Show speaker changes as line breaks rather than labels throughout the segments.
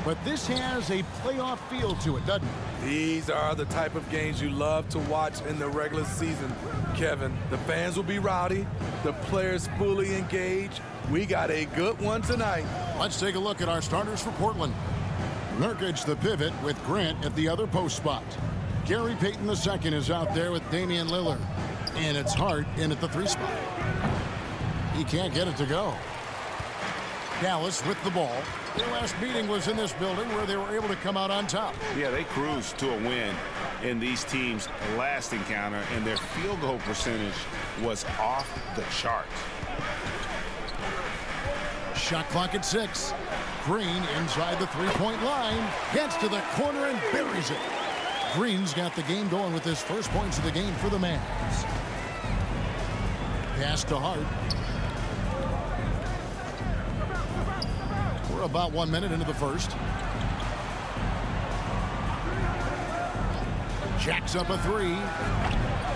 But this has a playoff feel to it, doesn't it?
These are the type of games you love to watch in the regular season, Kevin. The fans will be rowdy, the players fully engaged. We got a good one tonight.
Let's take a look at our starters for Portland. Nurkic the pivot with Grant at the other post spot. Gary Payton II is out there with Damian Lillard. And it's Hart in at the 3 spot. He can't get it to go. Dallas with the ball. Their last meeting was in this building where they were able to come out on top.
Yeah, they cruised to a win in these teams' last encounter, and their field goal percentage was off the charts.
Shot clock at 6. Green inside the 3-point line. Gets to the corner and buries it. Green's got the game going with his first points of the game for the Mavs. Pass to Hart. We're about 1 minute into the first. Jacks up a 3.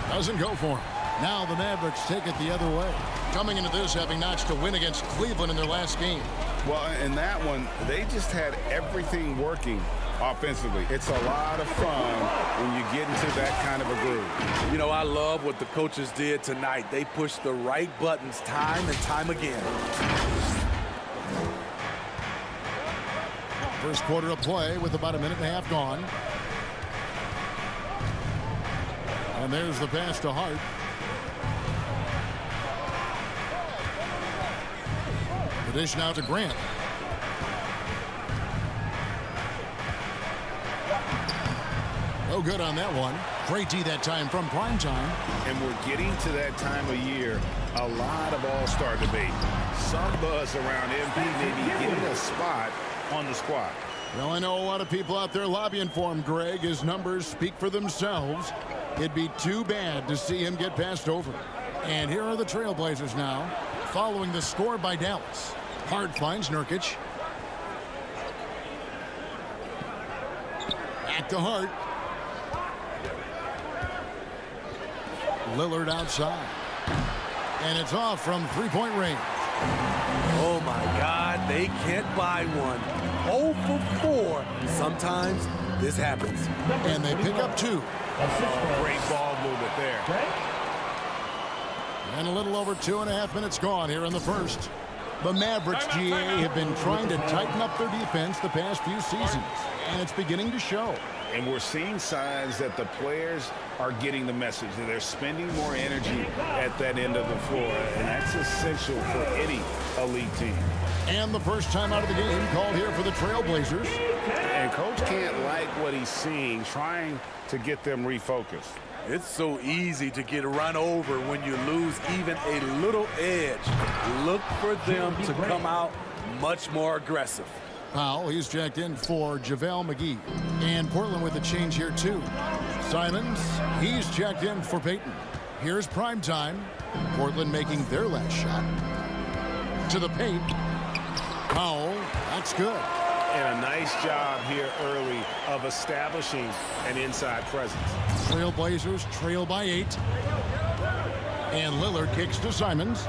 Doesn't go for him. Now the Mavericks take it the other way. Coming into this having notched a win against Cleveland in their last game.
Well, in that one, they just had everything working offensively. It's a lot of fun when you get into that kind of a groove.
You know, I love what the coaches did tonight. They pushed the right buttons time and time again.
First quarter of play with about 1.5 minutes gone. And there's the pass to Hart. The dish now to Grant. No good on that one. Great D that time from primetime.
And we're getting to that time of year, a lot of all-star debate. Some buzz around MP maybe getting a spot on the squad.
Well, I know a lot of people out there lobbying for him, Greg. His numbers speak for themselves. It'd be too bad to see him get passed over. And here are the Trailblazers now, following the score by Dallas. Hart finds Nurkic. Back to Hart. Lillard outside. And it's off from 3-point range.
Oh, my God, they can't buy one. 0 for 4. Sometimes this happens.
And they pick up 2.
Great ball movement there.
And a little over 2.5 minutes gone here in the first. The Mavericks, GA, have been trying to tighten up their defense the past few seasons. And it's beginning to show.
And we're seeing signs that the players are getting the message that they're spending more energy at that end of the floor. And that's essential for any elite team.
And the first time out of the game called here for the Trailblazers.
And Coach can't like what he's seeing, trying to get them refocused.
It's so easy to get run over when you lose even a little edge. Look for them to come out much more aggressive.
Powell, he's checked in for JaVale McGee. And Portland with a change here, too. Simons, he's checked in for Payton. Here's primetime. Portland making their last shot. To the paint. Powell, that's good.
And a nice job here early of establishing an inside presence.
Trailblazers trail by 8. And Lillard kicks to Simons.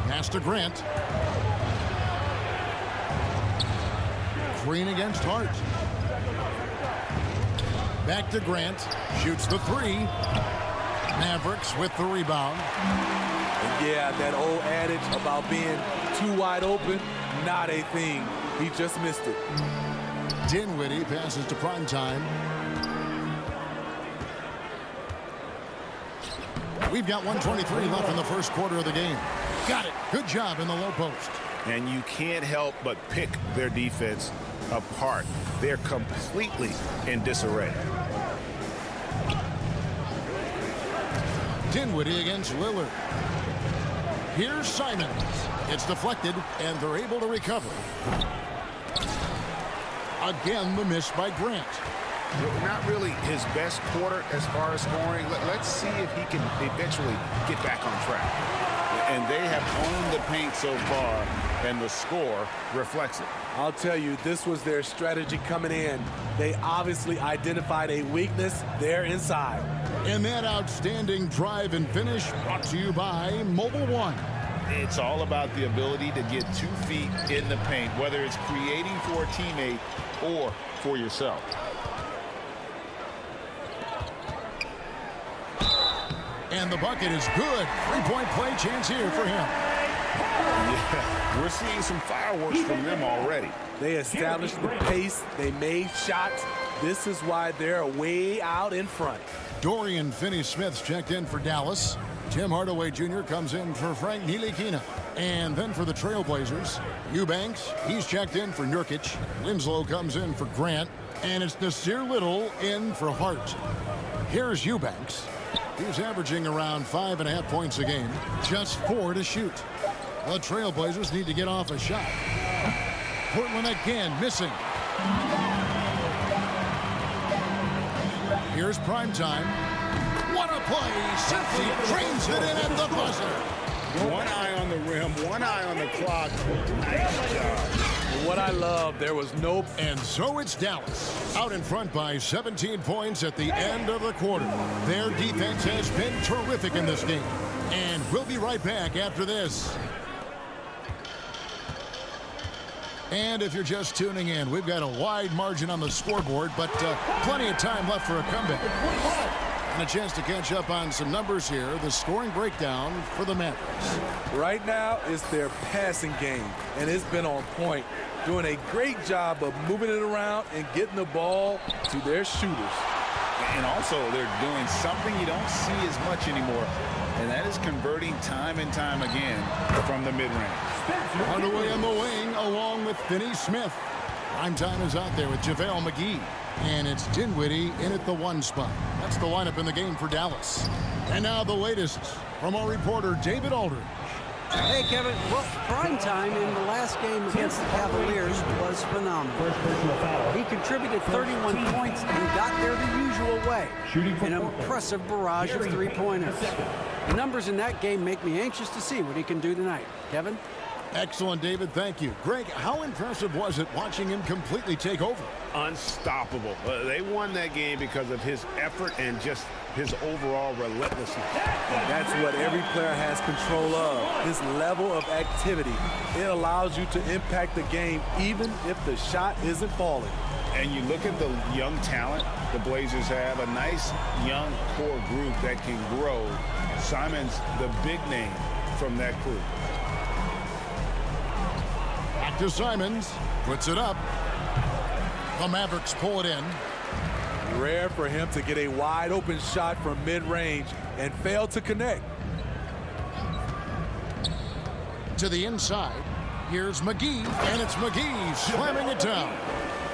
Pass to Grant. Green against Hart. Back to Grant. Shoots the 3. Mavericks with the rebound.
And yeah, that old adage about being too wide open, not a thing. He just missed it.
Dinwiddie passes to primetime. We've got 1:23 left in the first quarter of the game. Got it. Good job in the low post.
And you can't help but pick their defense apart. They're completely in disarray.
Dinwiddie against Lillard. Here's Simons. It's deflected, and they're able to recover. Again, the miss by Grant.
Not really his best quarter as far as scoring. Let's see if he can eventually get back on track. And they have owned the paint so far, and the score reflects it.
I'll tell you, this was their strategy coming in. They obviously identified a weakness there inside.
And that outstanding drive and finish brought to you by Mobile One.
It's all about the ability to get 2 feet in the paint, whether it's creating for a teammate or for yourself.
And the bucket is good. 3-point play chance here for him.
Yeah, we're seeing some fireworks from them already.
They established the pace. They made shots. This is why they're way out in front.
Dorian Finney-Smith's checked in for Dallas. Tim Hardaway Jr. comes in for Frank Ntilikina. And then for the Trailblazers, Eubanks, he's checked in for Nurkic. Winslow comes in for Grant. And it's Nasir Little in for Hart. Here's Eubanks. He's averaging around 5.5 points a game. Just 4 to shoot. The Trailblazers need to get off a shot. Portland again missing. Here's primetime. What a play. Simply trains it in at the buzzer.
One eye on the rim, one eye on the clock. Nice job.
What I love, there was no...
And so it's Dallas, out in front by 17 points at the end of the quarter. Their defense has been terrific in this game. And we'll be right back after this. And if you're just tuning in, we've got a wide margin on the scoreboard, but plenty of time left for a comeback. And a chance to catch up on some numbers here. The scoring breakdown for the Mavericks.
Right now, it's their passing game, and it's been on point. Doing a great job of moving it around and getting the ball to their shooters.
And also, they're doing something you don't see as much anymore, and that is converting time and time again from the mid-range.
Hardaway on the wing along with Finney-Smith. Primetime is out there with JaVale McGee. And it's Dinwiddie in at the 1 spot. That's the lineup in the game for Dallas. And now the latest from our reporter, David Aldridge.
Hey, Kevin. Well, prime time in the last game against the Cavaliers was phenomenal. He contributed 31 points and got there the usual way. An impressive barrage of three-pointers. The numbers in that game make me anxious to see what he can do tonight. Kevin?
Excellent, David. Thank you. Greg, how impressive was it watching him completely take over?
Unstoppable. They won that game because of his effort and just his overall relentlessness.
And that's what every player has control of, his level of activity. It allows you to impact the game even if the shot isn't falling.
And you look at the young talent the Blazers have, a nice young core group that can grow. Simon's the big name from that crew.
Back to Simons. Puts it up. The Mavericks pull it in.
Rare for him to get a wide open shot from mid-range and fail to connect.
To the inside. Here's McGee, and it's McGee slamming it down.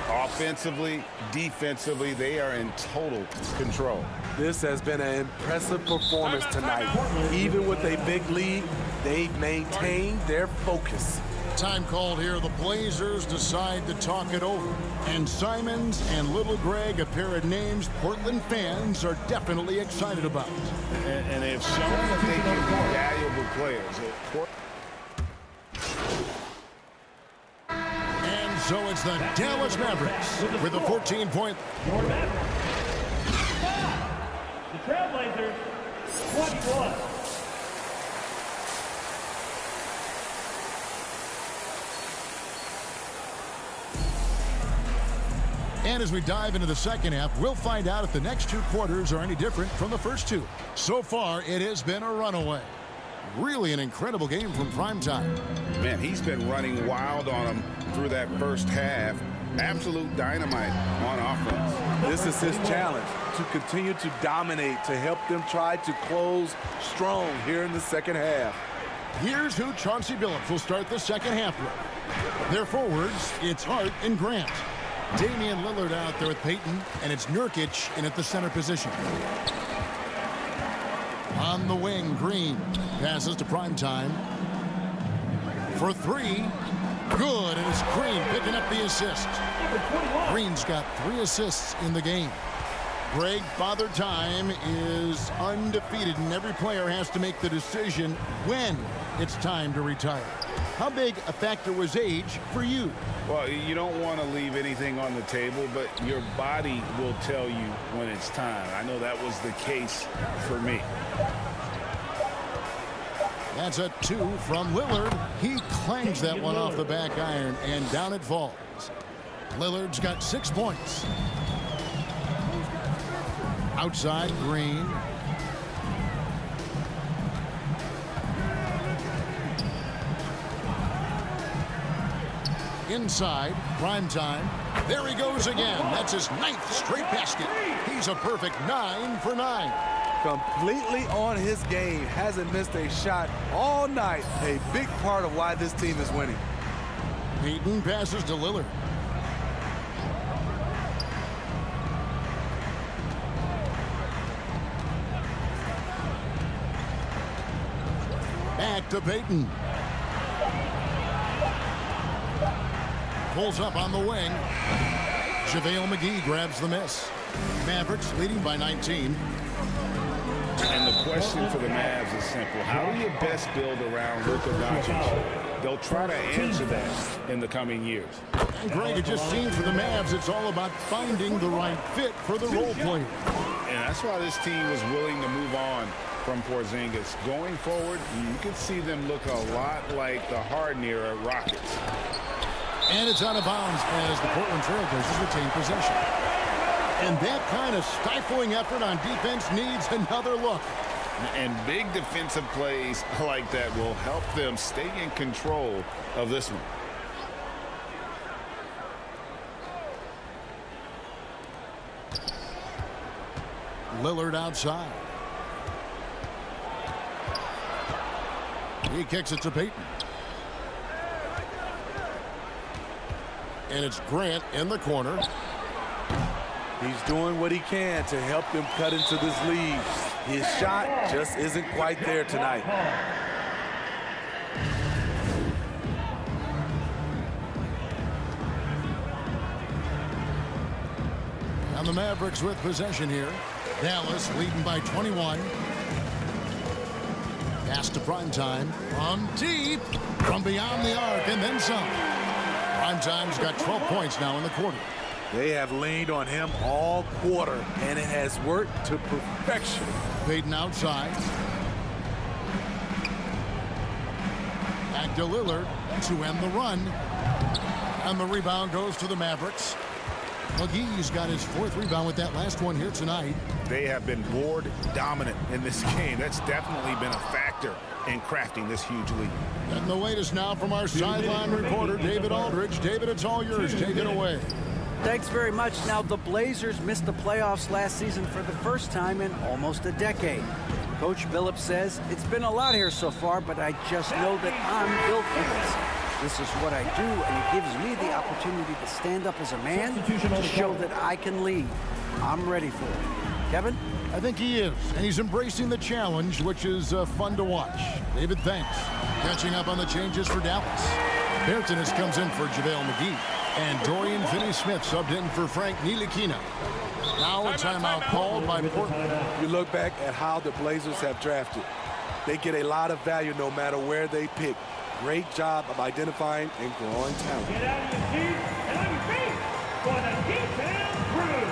Offensively, defensively, they are in total control.
This has been an impressive performance tonight. Even with a big lead, they've maintained their focus.
Time called here. The Blazers decide to talk it over. And Simons and Little Greg, a pair of names Portland fans are definitely excited about.
And they've shown that they can be valuable players.
And so it's the Dallas Mavericks with a 14-point.
The Trailblazers, 21.
And as we dive into the second half, we'll find out if the next 2 quarters are any different from the first 2. So far, it has been a runaway. Really an incredible game from primetime.
Man, he's been running wild on them through that first half. Absolute dynamite on offense.
This is his challenge, to continue to dominate, to help them try to close strong here in the second half.
Here's who Chauncey Billups will start the second half with. Their forwards, it's Hart and Grant. Damian Lillard out there with Payton, and it's Nurkic in at the center position. On the wing, Green passes to primetime. For 3, good, and it's Green picking up the assist. Green's got 3 assists in the game. Greg, Father Time is undefeated, and every player has to make the decision when it's time to retire. How big a factor was age for you?
Well, you don't want to leave anything on the table, but your body will tell you when it's time. I know that was the case for me.
That's a 2 from Lillard. He clangs that one off the back iron, and down it falls. Lillard's got 6 points. Outside, Green. Inside, prime time. There he goes again. That's his 9th straight basket. He's a perfect 9 for 9.
Completely on his game. Hasn't missed a shot all night. A big part of why this team is winning.
Payton passes to Lillard. Back to Payton. Pulls up on the wing. JaVale McGee grabs the miss. Mavericks leading by 19.
And the question for the Mavs is simple. How do you best build around Luka Doncic? They'll try to answer that in the coming years.
And Greg, it just seems for the Mavs, it's all about finding the right fit for the role player.
And that's why this team was willing to move on from Porzingis. Going forward, you can see them look a lot like the Harden era Rockets.
And it's out of bounds as the Portland Trailblazers retain possession. And that kind of stifling effort on defense needs another look.
And big defensive plays like that will help them stay in control of this one.
Lillard outside. He kicks it to Payton. And it's Grant in the corner.
He's doing what he can to help them cut into this lead. His shot just isn't quite there tonight.
And the Mavericks with possession here. Dallas leading by 21. Pass to primetime from deep, from beyond the arc, and then some. Primetime's got 12 points now in the quarter.
They have leaned on him all quarter, and it has worked to perfection.
Payton outside. Back to Lillard to end the run. And the rebound goes to the Mavericks. McGee's got his 4th rebound with that last one here tonight.
They have been board dominant in this game. That's definitely been a factor in crafting this huge lead.
And the latest now from our sideline reporter, David Aldridge. David, it's all yours. Take it away.
Thanks very much. Now, the Blazers missed the playoffs last season for the first time in almost a decade. Coach Billups says, it's been a lot here so far, but I just know that I'm built for this. This is what I do, and it gives me the opportunity to stand up as a man to show that I can lead. I'm ready for it. Kevin?
I think he is, and he's embracing the challenge, which is fun to watch. David, thanks. Catching up on the changes for Dallas. Bertans comes in for JaVale McGee, and Dorian Finney-Smith subbed in for Frank Ntilikina. Now a timeout called by Portland.
You look back at how the Blazers have drafted. They get a lot of value no matter where they pick. Great job of identifying and growing talent.
Get out of your seat and on your feet for the Geektown Crew.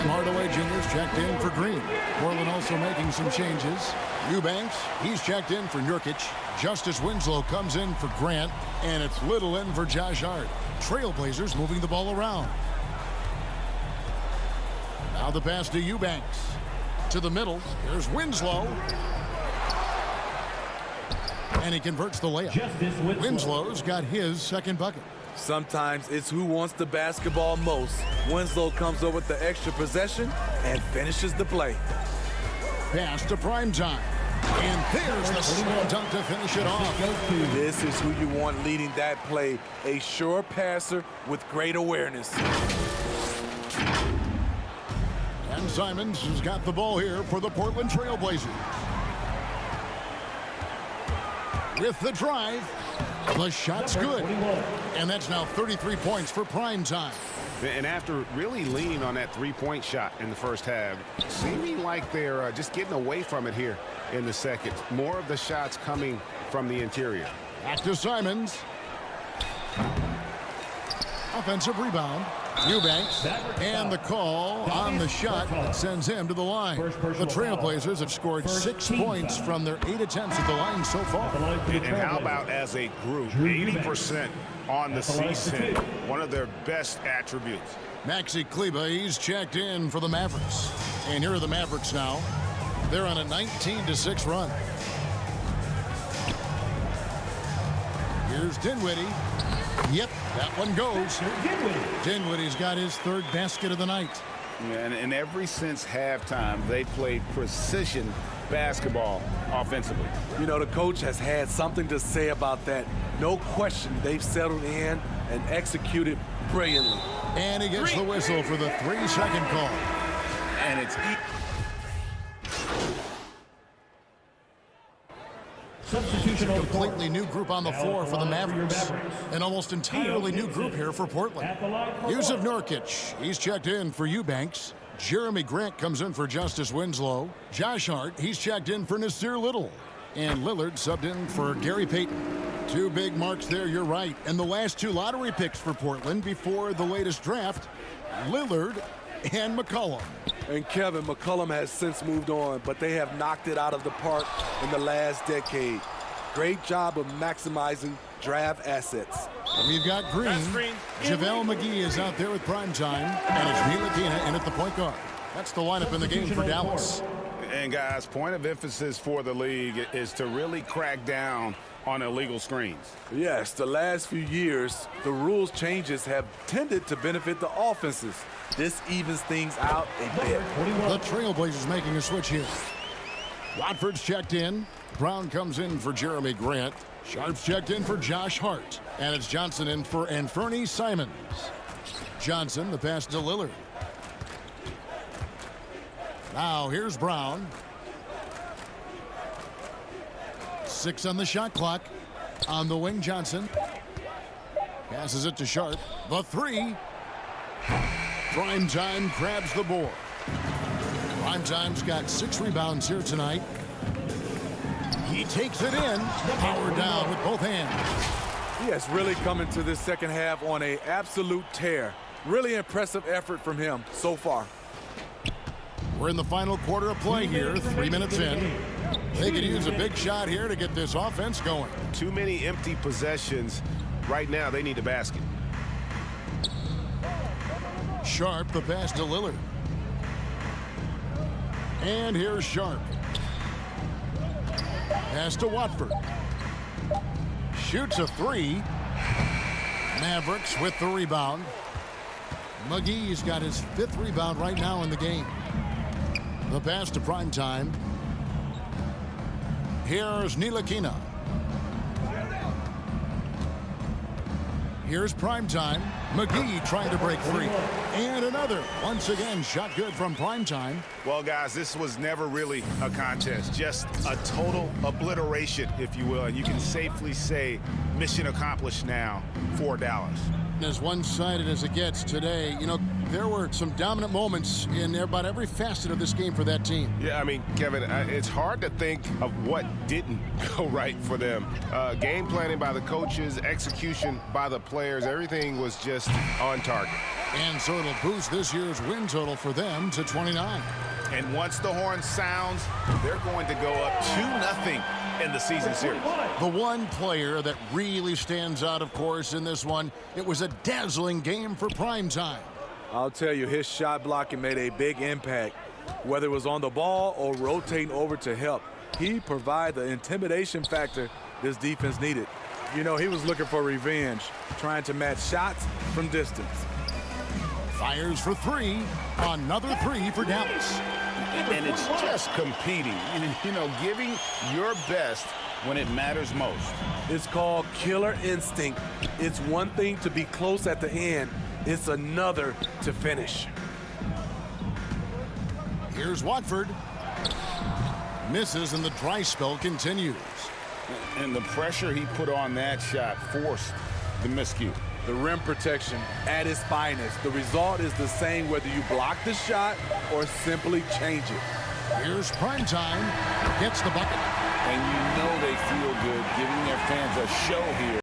Hardaway Jr.'s checked in for Green. Portland also making some changes. Eubanks, he's checked in for Nurkic. Justice Winslow comes in for Grant. And it's Little in for Josh Hart. Trailblazers moving the ball around. Now the pass to Eubanks. To the middle. Here's Winslow. And he converts the layup. Winslow's got his 2nd bucket.
Sometimes it's who wants the basketball most. Winslow comes over with the extra possession and finishes the play.
Pass to primetime. And there's the slam dunk to finish it off.
This is who you want leading that play. A sure passer with great awareness.
And Simons has got the ball here for the Portland Trailblazers. With the drive, the shot's good. And that's now 33 points for prime time.
And after really leaning on that 3-point shot in the first half, seeming like they're just getting away from it here in the second. More of the shots coming from the interior.
Back to Simons. Offensive rebound. Eubanks. And the call on the shot that sends him to the line. The Trailblazers have scored 6 points from their 8 attempts at the line so far.
And how about as a group, 80% on the season, one of their best attributes.
Maxi Kleba, he's checked in for the Mavericks. And here are the Mavericks now. They're on a 19-6 run. Here's Dinwiddie. Yep, that one goes. Dinwiddie's got his 3rd basket of the night.
And ever since halftime, they played precision basketball offensively.
You know, the coach has had something to say about that. No question, they've settled in and executed brilliantly.
And he gets the whistle for the 3-second call.
And it's
Substitution
a completely new group on the floor for the Mavericks. An almost entirely new group here for Portland. Yusuf Nurkic, he's checked in for Eubanks. Jeremy Grant comes in for Justice Winslow. Josh Hart, he's checked in for Nasir Little. And Lillard subbed in for Gary Payton. 2 big marks there, you're right. And the last 2 lottery picks for Portland before the latest draft, Lillard and McCollum.
And Kevin, McCollum has since moved on, but they have knocked it out of the park in the last decade. Great job of maximizing draft assets.
We've got Green. JaVale McGee is out there with primetime, and it's Ntilikina in at the point guard. That's the lineup in the game for Dallas.
And guys, point of emphasis for the league is to really crack down on illegal screens.
Yes, the last few years, the rules changes have tended to benefit the offenses. This evens things out a bit.
The Trailblazers making a switch here. Watford's checked in. Brown comes in for Jeremy Grant. Sharp's checked in for Josh Hart. And it's Johnson in for Anthony Simons. Johnson, the pass to Lillard. Now here's Brown. 6 on the shot clock. On the wing, Johnson. Passes it to Sharp. The 3. Primetime grabs the board. Primetime's got 6 rebounds here tonight. He takes it in. Power down with both hands.
He has really come into this second half on an absolute tear. Really impressive effort from him so far.
We're in the final quarter of play here, 3 minutes in. They could use a big shot here to get this offense going.
Too many empty possessions. Right now, they need a basket.
Sharp, the pass to Lillard. And here's Sharp. Pass to Watford. Shoots a 3. Mavericks with the rebound. McGee's got his 5th rebound right now in the game. The pass to Primetime. Here's Ntilikina. Here's Primetime. McGee trying to break free. And another. Once again, shot good from Primetime.
Well, guys, this was never really a contest. Just a total obliteration, if you will. And you can safely say mission accomplished now for Dallas.
As one-sided as it gets today, you know, there were some dominant moments in about every facet of this game for that team.
Yeah, I mean, Kevin, it's hard to think of what didn't go right for them. Game planning by the coaches, execution by the players, everything was just on target.
And so it'll boost this year's win total for them to 29.
And once the horn sounds, they're going to go up 2-0 in the season series.
The one player that really stands out, of course, in this one, it was a dazzling game for Primetime.
I'll tell you, his shot blocking made a big impact. Whether it was on the ball or rotating over to help, he provided the intimidation factor this defense needed. You know, he was looking for revenge, trying to match shots from distance.
Fires for 3. Another 3 for Dallas.
And it's just competing, you know, giving your best when it matters most.
It's called killer instinct. It's one thing to be close at the end. It's another to finish.
Here's Watford. Misses and the dry spell continues.
And the pressure he put on that shot forced the miscue.
The rim protection at its finest. The result is the same whether you block the shot or simply change it.
Here's Primetime. Gets the bucket.
And you know they feel good giving their fans a show here.